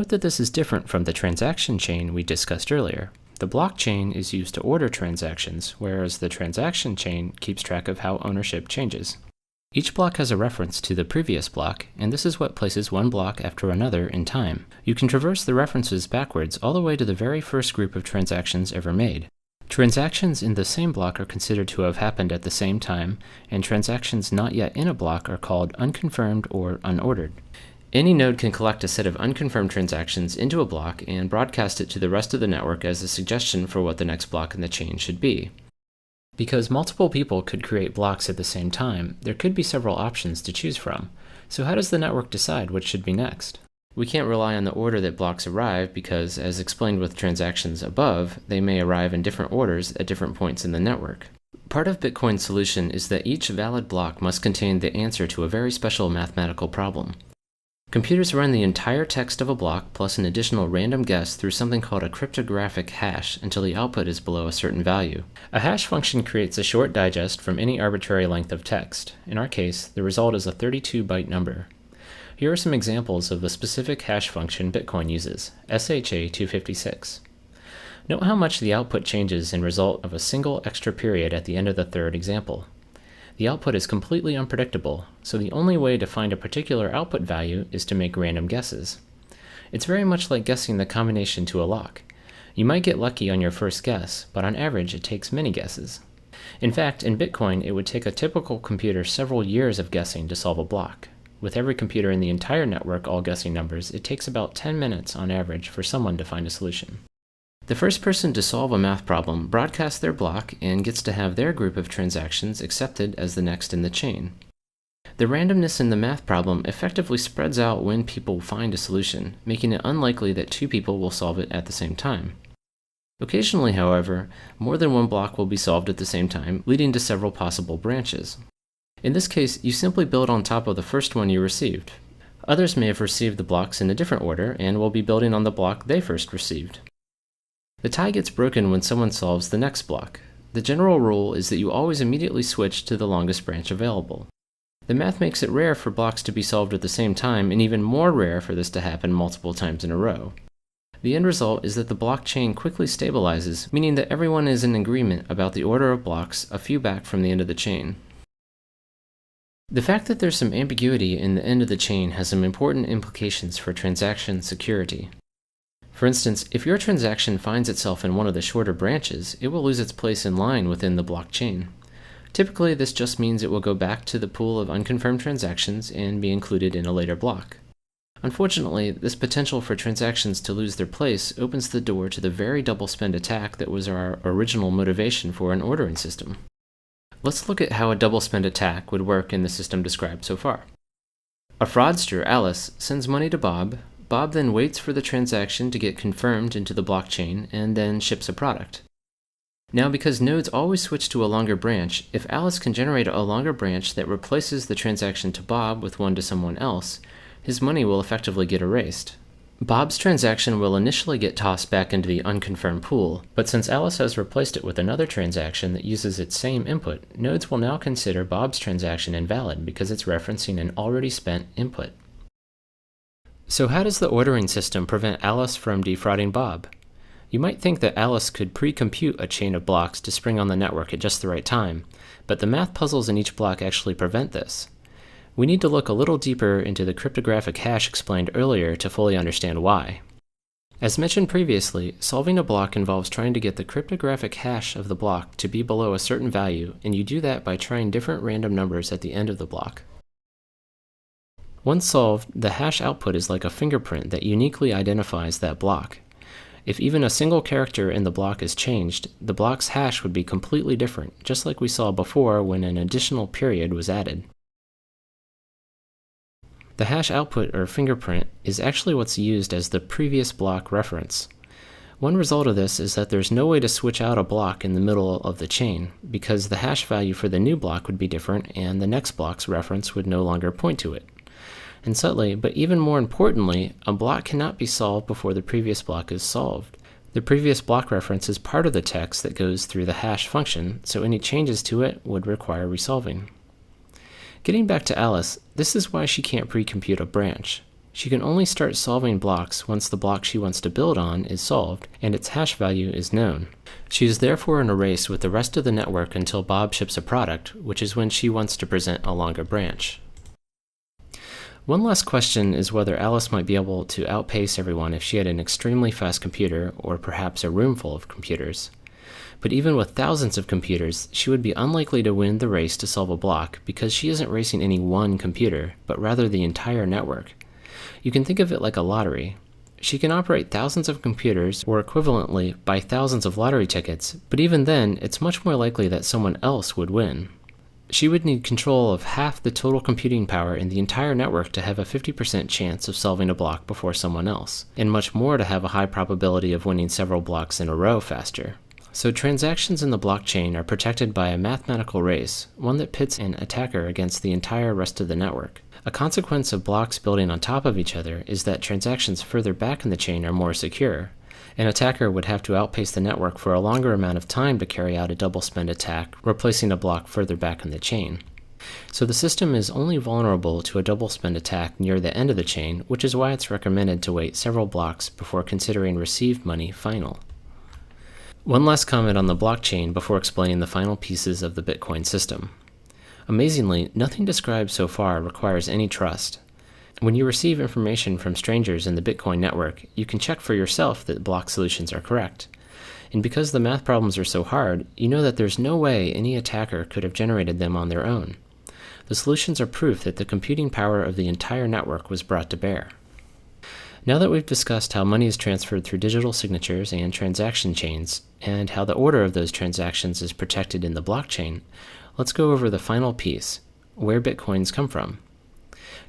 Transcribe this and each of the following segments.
Note that this is different from the transaction chain we discussed earlier. The blockchain is used to order transactions, whereas the transaction chain keeps track of how ownership changes. Each block has a reference to the previous block, and this is what places one block after another in time. You can traverse the references backwards all the way to the very first group of transactions ever made. Transactions in the same block are considered to have happened at the same time, and transactions not yet in a block are called unconfirmed or unordered. Any node can collect a set of unconfirmed transactions into a block and broadcast it to the rest of the network as a suggestion for what the next block in the chain should be. Because multiple people could create blocks at the same time, there could be several options to choose from. So how does the network decide what should be next? We can't rely on the order that blocks arrive because, as explained with transactions above, they may arrive in different orders at different points in the network. Part of Bitcoin's solution is that each valid block must contain the answer to a very special mathematical problem. Computers run the entire text of a block plus an additional random guess through something called a cryptographic hash until the output is below a certain value. A hash function creates a short digest from any arbitrary length of text. In our case, the result is a 32-byte number. Here are some examples of the specific hash function Bitcoin uses, SHA-256. Note how much the output changes in result of a single extra period at the end of the third example. The output is completely unpredictable, so the only way to find a particular output value is to make random guesses. It's very much like guessing the combination to a lock. You might get lucky on your first guess, but on average it takes many guesses. In fact, in Bitcoin, it would take a typical computer several years of guessing to solve a block. With every computer in the entire network all guessing numbers, it takes about 10 minutes on average for someone to find a solution. The first person to solve a math problem broadcasts their block and gets to have their group of transactions accepted as the next in the chain. The randomness in the math problem effectively spreads out when people find a solution, making it unlikely that two people will solve it at the same time. Occasionally, however, more than one block will be solved at the same time, leading to several possible branches. In this case, you simply build on top of the first one you received. Others may have received the blocks in a different order and will be building on the block they first received. The tie gets broken when someone solves the next block. The general rule is that you always immediately switch to the longest branch available. The math makes it rare for blocks to be solved at the same time, and even more rare for this to happen multiple times in a row. The end result is that the blockchain quickly stabilizes, meaning that everyone is in agreement about the order of blocks a few back from the end of the chain. The fact that there's some ambiguity in the end of the chain has some important implications for transaction security. For instance, if your transaction finds itself in one of the shorter branches, it will lose its place in line within the blockchain. Typically, this just means it will go back to the pool of unconfirmed transactions and be included in a later block. Unfortunately, this potential for transactions to lose their place opens the door to the very double-spend attack that was our original motivation for an ordering system. Let's look at how a double-spend attack would work in the system described so far. A fraudster, Alice, sends money to Bob. Bob then waits for the transaction to get confirmed into the blockchain and then ships a product. Now, because nodes always switch to a longer branch, if Alice can generate a longer branch that replaces the transaction to Bob with one to someone else, his money will effectively get erased. Bob's transaction will initially get tossed back into the unconfirmed pool, but since Alice has replaced it with another transaction that uses its same input, nodes will now consider Bob's transaction invalid because it's referencing an already spent input. So how does the ordering system prevent Alice from defrauding Bob? You might think that Alice could pre-compute a chain of blocks to spring on the network at just the right time, but the math puzzles in each block actually prevent this. We need to look a little deeper into the cryptographic hash explained earlier to fully understand why. As mentioned previously, solving a block involves trying to get the cryptographic hash of the block to be below a certain value, and you do that by trying different random numbers at the end of the block. Once solved, the hash output is like a fingerprint that uniquely identifies that block. If even a single character in the block is changed, the block's hash would be completely different, just like we saw before when an additional period was added. The hash output, or fingerprint, is actually what's used as the previous block reference. One result of this is that there's no way to switch out a block in the middle of the chain, because the hash value for the new block would be different and the next block's reference would no longer point to it. And subtly, but even more importantly, a block cannot be solved before the previous block is solved. The previous block reference is part of the text that goes through the hash function, so any changes to it would require resolving. Getting back to Alice, this is why she can't pre-compute a branch. She can only start solving blocks once the block she wants to build on is solved and its hash value is known. She is therefore in a race with the rest of the network until Bob ships a product, which is when she wants to present a longer branch. One last question is whether Alice might be able to outpace everyone if she had an extremely fast computer or perhaps a room full of computers. But even with thousands of computers, she would be unlikely to win the race to solve a block because she isn't racing any one computer, but rather the entire network. You can think of it like a lottery. She can operate thousands of computers, or equivalently buy thousands of lottery tickets, but even then, it's much more likely that someone else would win. She would need control of half the total computing power in the entire network to have a 50% chance of solving a block before someone else, and much more to have a high probability of winning several blocks in a row faster. So transactions in the blockchain are protected by a mathematical race, one that pits an attacker against the entire rest of the network. A consequence of blocks building on top of each other is that transactions further back in the chain are more secure. An attacker would have to outpace the network for a longer amount of time to carry out a double spend attack, replacing a block further back in the chain. So the system is only vulnerable to a double spend attack near the end of the chain, which is why it's recommended to wait several blocks before considering received money final. One last comment on the blockchain before explaining the final pieces of the Bitcoin system. Amazingly, nothing described so far requires any trust. When you receive information from strangers in the Bitcoin network, you can check for yourself that block solutions are correct. And because the math problems are so hard, you know that there's no way any attacker could have generated them on their own. The solutions are proof that the computing power of the entire network was brought to bear. Now that we've discussed how money is transferred through digital signatures and transaction chains, and how the order of those transactions is protected in the blockchain, let's go over the final piece, where Bitcoins come from.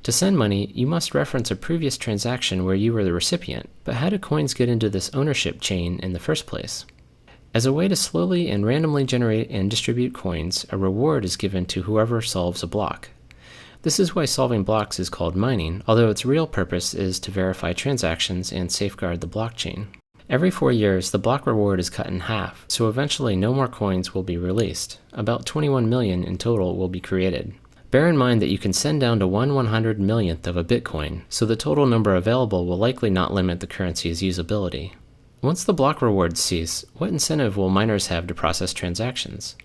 To send money, you must reference a previous transaction where you were the recipient, but how do coins get into this ownership chain in the first place? As a way to slowly and randomly generate and distribute coins, a reward is given to whoever solves a block. This is why solving blocks is called mining, although its real purpose is to verify transactions and safeguard the blockchain. Every 4 years, the block reward is cut in half, so eventually no more coins will be released. About 21 million in total will be created. Bear in mind that you can send down to 1/100 millionth of a Bitcoin, so the total number available will likely not limit the currency's usability. Once the block rewards cease, what incentive will miners have to process transactions?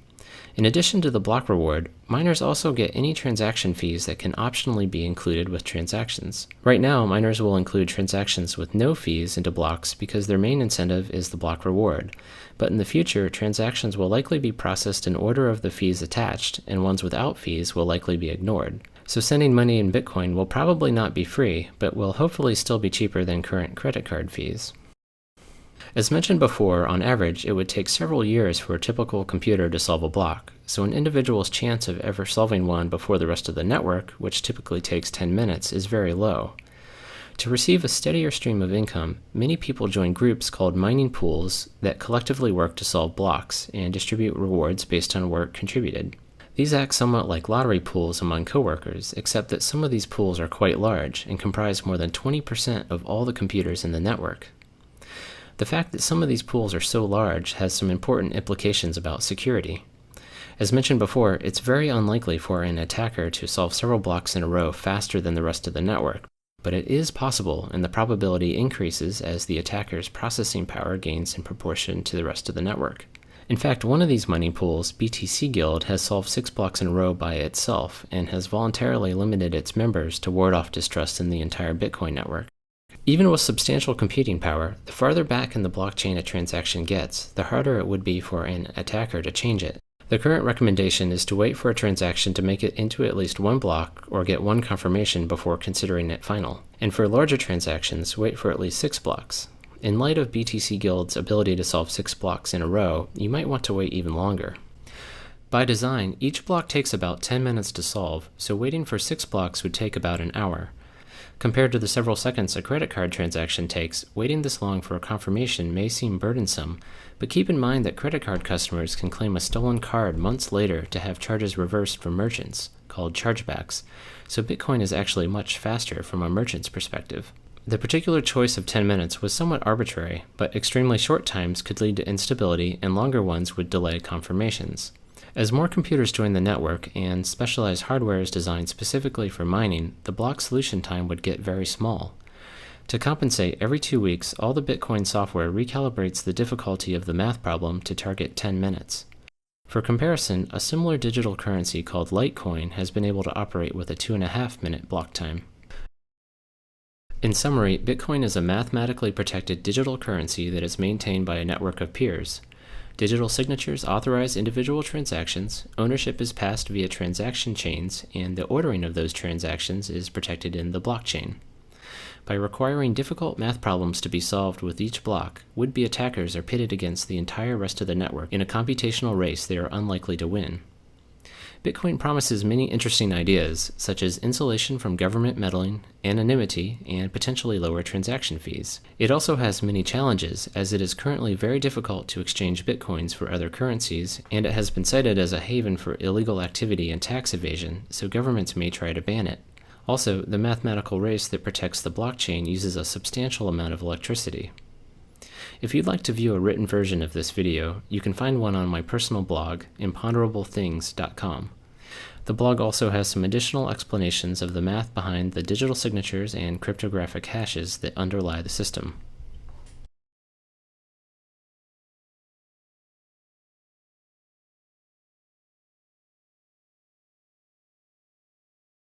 In addition to the block reward, miners also get any transaction fees that can optionally be included with transactions. Right now, miners will include transactions with no fees into blocks because their main incentive is the block reward. But in the future, transactions will likely be processed in order of the fees attached, and ones without fees will likely be ignored. So sending money in Bitcoin will probably not be free, but will hopefully still be cheaper than current credit card fees. As mentioned before, on average, it would take several years for a typical computer to solve a block, so an individual's chance of ever solving one before the rest of the network, which typically takes 10 minutes, is very low. To receive a steadier stream of income, many people join groups called mining pools that collectively work to solve blocks and distribute rewards based on work contributed. These act somewhat like lottery pools among coworkers, except that some of these pools are quite large and comprise more than 20% of all the computers in the network. The fact that some of these pools are so large has some important implications about security. As mentioned before, it's very unlikely for an attacker to solve several blocks in a row faster than the rest of the network, but it is possible, and the probability increases as the attacker's processing power gains in proportion to the rest of the network. In fact, one of these mining pools, BTC Guild, has solved 6 blocks in a row by itself, and has voluntarily limited its members to ward off distrust in the entire Bitcoin network. Even with substantial computing power, the farther back in the blockchain a transaction gets, the harder it would be for an attacker to change it. The current recommendation is to wait for a transaction to make it into at least one block or get one confirmation before considering it final. And for larger transactions, wait for at least 6 blocks. In light of BTC Guild's ability to solve 6 blocks in a row, you might want to wait even longer. By design, each block takes about 10 minutes to solve, so waiting for 6 blocks would take about an hour. Compared to the several seconds a credit card transaction takes, waiting this long for a confirmation may seem burdensome, but keep in mind that credit card customers can claim a stolen card months later to have charges reversed from merchants, called chargebacks, so Bitcoin is actually much faster from a merchant's perspective. The particular choice of 10 minutes was somewhat arbitrary, but extremely short times could lead to instability and longer ones would delay confirmations. As more computers join the network and specialized hardware is designed specifically for mining, the block solution time would get very small. To compensate, every 2 weeks, all the Bitcoin software recalibrates the difficulty of the math problem to target 10 minutes. For comparison, a similar digital currency called Litecoin has been able to operate with a 2.5-minute block time. In summary, Bitcoin is a mathematically protected digital currency that is maintained by a network of peers. Digital signatures authorize individual transactions, ownership is passed via transaction chains, and the ordering of those transactions is protected in the blockchain. By requiring difficult math problems to be solved with each block, would-be attackers are pitted against the entire rest of the network in a computational race they are unlikely to win. Bitcoin promises many interesting ideas, such as insulation from government meddling, anonymity, and potentially lower transaction fees. It also has many challenges, as it is currently very difficult to exchange Bitcoins for other currencies, and it has been cited as a haven for illegal activity and tax evasion, so governments may try to ban it. Also, the mathematical race that protects the blockchain uses a substantial amount of electricity. If you'd like to view a written version of this video, you can find one on my personal blog, imponderablethings.com. The blog also has some additional explanations of the math behind the digital signatures and cryptographic hashes that underlie the system.